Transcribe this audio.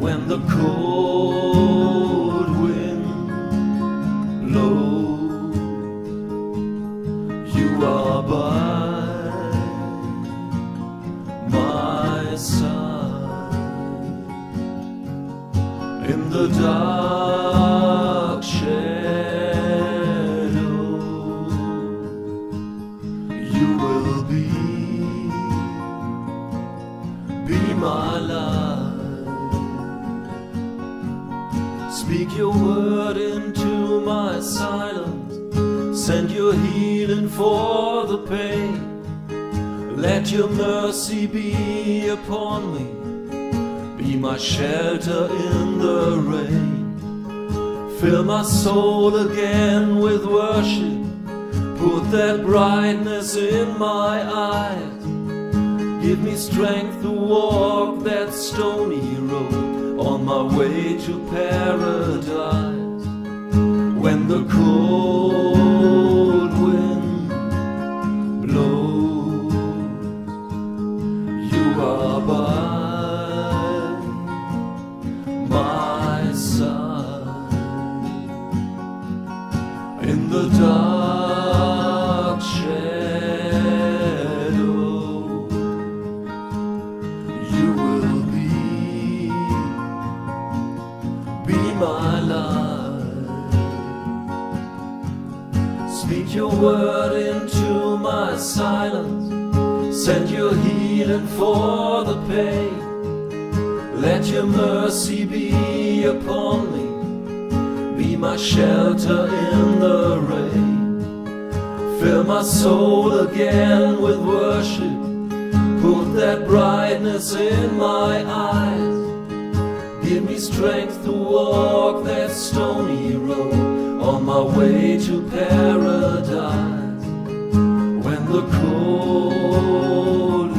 when the cold wind blows. You are by my side in the dark shadow. You will be my life. Speak your word into my silence. Send your healing for the pain. Let your mercy be upon me. Be my shelter in the rain. Fill my soul again with worship. Put that brightness in my eyes. Give me strength to walk that stony road on my way to paradise. When the cold wind blows, you are by my side in the dark shadow. You will be my life. Speak your word into my silence. Send your healing for the pain. Let your mercy be upon me. Be my shelter in the rain. Fill my soul again with worship. Put that brightness in my eyes. Give me strength to walk that stony road on my way to paradise. When the cold